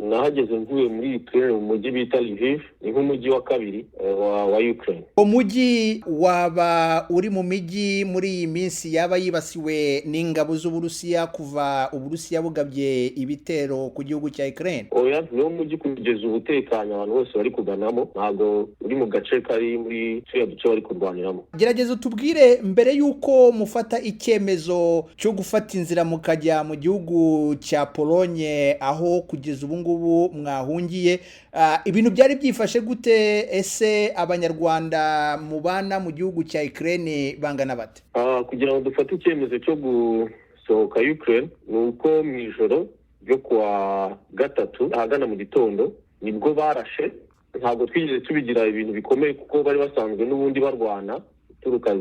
nahageze mvuye muri Ukraine mu mujyi bita Lviv, ni nk'umujyi wa kabiri wa Ukraine. Umujyi waba uri mu mijyi muri iyi minsi yaba yibasiwe n'ingabo z'Uburusiya kuva Uburusiya bugabye ibitero ku gihugu cya Ukraine? Oya, niwo mujyi kugeza ubutekanye abantu bose bari kuganamo, ntago uri mu gace kari muri turiya duce bari kurwaniramo. Gerageza utubwire mbere yuko mufata icyemezo cyo gufata inzira mukajya mu gihugu cya Polonye aho kugeza ubu ngubu mwahungiye, ibintu byari byifashe gute? Ese abanyarwanda mubana mu gihugu cya Ukraine bangana bate? Kugira ngo dufate icyemezo cyo gusohoka Ukraine, ni uko mu ijoro ryo kuwa gatatu ahagana mu gitondo nibwo barashe. Ntabwo twigeze tubigira ibintu bikomeye kuko bari basanzwe n'ubundi barwana turuka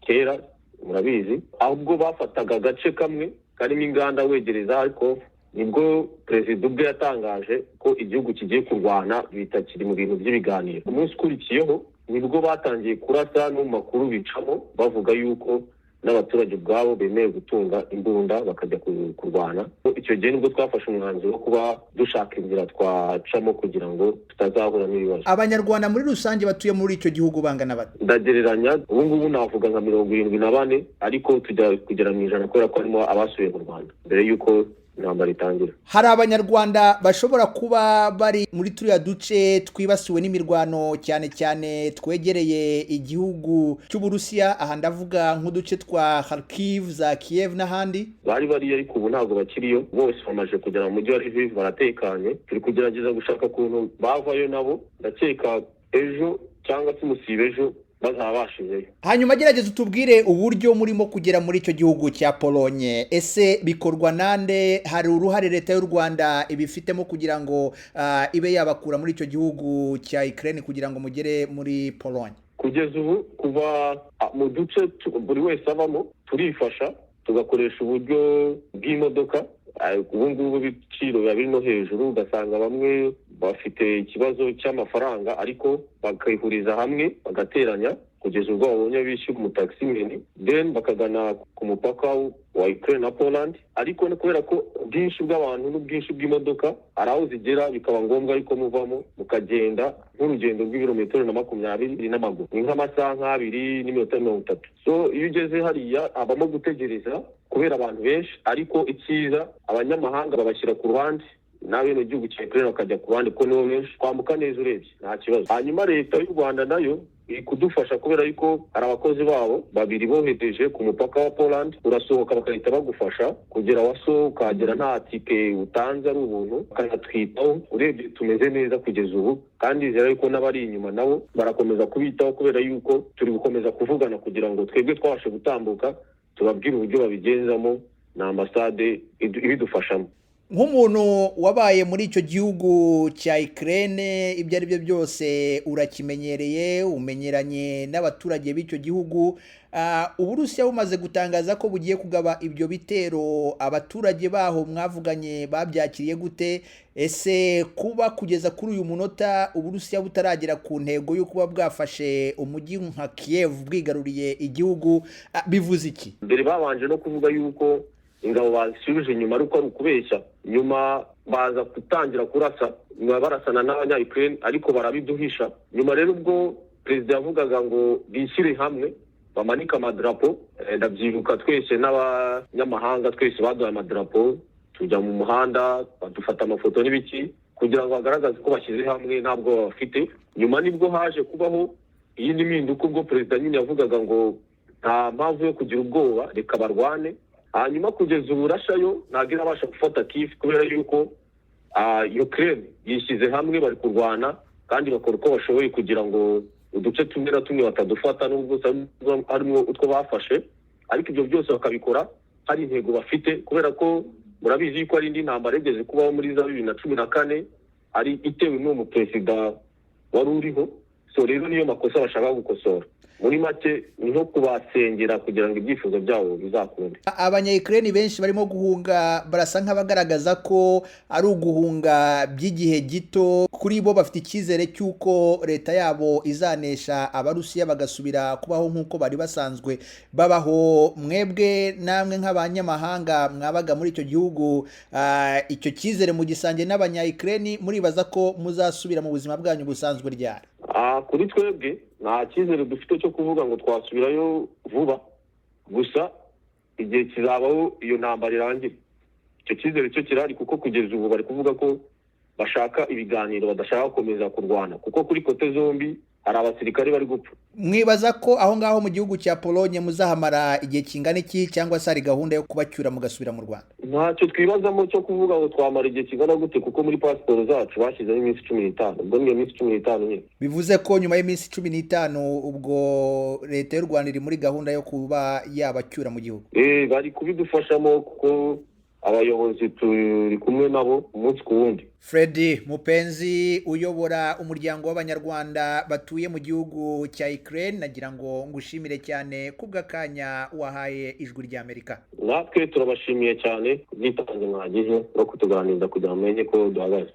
kera, murabizi. Ahubwo bafataga agace kamwe karimo inganda wegereza Kharkov, nibwo perezida ubwe yatangaje ko igihugu kigiye kurwana bitakiri mu bintu by'ibiganiro. Umunsi ukurikiyeho nibwo batangiye kurasa, no mu makuru bicamo bavuga yuko n'abaturage ubwabo bemeye gutunga imbunda bakajya kurwana. Icyo gihe nibwo twafashe umwanzuro wo kuba dushaka inzira twacamo kugira ngo tutazahura n'ibibazo. Abanyarwanda muri rusange batuye muri icyo gihugu bangana bate? Ndagereranya ubu ngubu navuga nka 74, ariko tujya kugera mu 100 kubera ko harimo abasubiye mu Rwanda mbere yuko intambara itangira. Hari abanyarwanda bashobora kuba bari muri turiya duce twibasiwe n'imirwano, cyane cyane twegereye igihugu cy'Uburusiya, aha ndavuga nk'uduce twa Kharkiv, za Kiev n'ahandi. Bari ariko ubu ntabwo bakiriyo, bose bamaze kugera mu mujyi wa Lviv, baratekanye. Turi kugerageza gushaka ukuntu bavayo nabo, ndakeka ejo cyangwa se musibe ejo bazabashizeyo. Hanyuma gerageza utubwire uburyo murimo kugera muri icyo gihugu cya Polonye. Ese bikorwa nande? Hari uruhare leta y'u Rwanda ibifitemo kugira ngo ibe yabakura muri icyo gihugu cya Ukraine kugira ngo mugere muri Polonye? Kugeza ubu kuva mu duce buri wese avamo turifasha, tugakoresha uburyo bw'imodoka. Ubu ngubu ibiciro biba biri no hejuru, ugasanga bamwe bafite ikibazo cy'amafaranga ariko bakayihuriza hamwe bagateranya kugeza ubwo babonye bishyura umutaximeni, then bakagana ku mupaka wa Ukraine na Poland. Ariko kubera ko ubwinshi bw'abantu n'ubwinshi bw'imodoka hari aho zigera bikaba ngombwa ariko muvamo mukagenda nk'urugendo rw'ibirometero 20 n'amaguru, ni nk'amasaha 2 n'iminota 30. So iyo ugeze hariya habamo gutegereza kubera abantu benshi, ariko icyiza abanyamahanga babashyira ku ruhande nawe no gihugu cya Ukraine bakajya ku ruhande ko nibo benshi, kwambuka neza urebye nta kibazo. Hanyuma leta y'u Rwanda nayo iri kudufasha kubera yuko hari abakozi babo babiri bohedeje ku mupaka wa Poland, urasohoka bakahita bagufasha kugera waso ukagera nta tike utanze, ari ubuntu, bakanatwitaho. Urebye tumeze neza kugeza ubu, kandi izera yuko n'abari inyuma nabo barakomeza kubitaho kubera yuko turi gukomeza kuvugana kugira ngo twebwe twabashe gutambuka, tubabwire uburyo babigenzamo na ambasade ibidufashamo. Nk'umuntu wabaye muri icyo gihugu cya Ukraine, ibyo ari byo byose urakimenyereye, umenyeranye n'abaturage b'icyo gihugu. Uburusiya bumaze gutangaza ko bugiye kugaba ibyo bitero, abaturage baho mwavuganye babyakiriye gute? Ese kuba kugeza kuri uyu munota Uburusiya butaragera ku ntego yo kuba bwafashe umujyi nka Kiev bwigaruriye igihugu bivuze iki? Mbere babanje no kuvuga yuko ingabo basubije inyuma ariko ari ukubeshya, nyuma baza gutangira kurasa, barasana n'abanya-Ukraine ariko barabiduhisha. Nyuma rero ubwo perezida yavugaga ngo bishyire hamwe bamanika amadarapo, ndabyibuka twese n'abanyamahanga twese baduhaye amadarapo, tujya mu muhanda badufata amafoto n'ibiki kugira ngo bagaragaze ko bashyize hamwe ntabwo bafite. Nyuma nibwo haje kubaho iyindi mpinduka, ubwo perezida nyine yavugaga ngo nta mpamvu yo kugira ubwoba, reka barwane. Hanyuma kugeza ubu Russia yo ntabwo irabasha gufata Kiev kubera yuko Ukraine yishyize hamwe, bari kurwana kandi bakora uko bashoboye kugira ngo uduce tumwe na tumwe batadufata, n'ubwo harimo utwo bafashe, ariko ibyo byose bakabikora hari intego bafite, kubera ko murabizi yuko ari indi ntambara igeze kubaho muri za 2014 ari itewe n'uwo perezida wari uriho. so rero niyo makosa bashaka gukosora. Muri make ni nko kubasengera kugira ngo ibyifuzo byabo bizakunde. Abanya-Ukraine benshi barimo guhunga barasa nk'abagaragaza ko ari uguhunga by'igihe gito, kuri bo bafite icyizere cy'uko leta yabo izanesha Abarusiya bagasubira kubaho nk'uko bari basanzwe babaho. Mwebwe namwe nk'abanyamahanga mwabaga muri icyo gihugu, icyo cyizere mu gisange n'abanya-Ukraine, muribaza ko muzasubira mu buzima bwanyu busanzwe ryari? Kuri twebwe nta cyizere dufite cyo kuvuga ngo twasubirayo vuba, gusa igihe kizabaho iyo ntambara irangira. Icyo cyizere cyo kirahari, kuko kugeza ubu bari kuvuga ko bashaka ibiganiro, badashaka gukomeza kurwana, kuko kuri kote zombi hari abasirikare bari gupfa. Mwibaza ko aho ngaho mu gihugu cya Pologne muzahamara igihe kingana iki, cyangwa se hari gahunda yo kubacyura mugasubira mu Rwanda? Ntacyo twibazamo cyo kuvuga ngo twamara igihe kingana gute, kuko muri pasiporo zacu bashyizeho iminsi 15. Ubwo niyo minsi 15 nyine. Bivuze ko nyuma y'iminsi 15 ubwo leta y'u Rwanda iri muri gahunda yo kuba yabacyura mu gihugu? Bari kubidufashamo kuko abayobozi turi kumwe nabo umunsi ku wundi. Freddy Mupenzi, uyobora umuryango w'Abanyarwanda batuye mu gihugu cya Ukraine, nagira ngo ngushimire cyane kubw'akanya wahaye Ijwi ry'Amerika. Natwe turabashimiye cyane kubwitange mwagize no kutuganiriza kugira ngo mumenye ko duhagaze.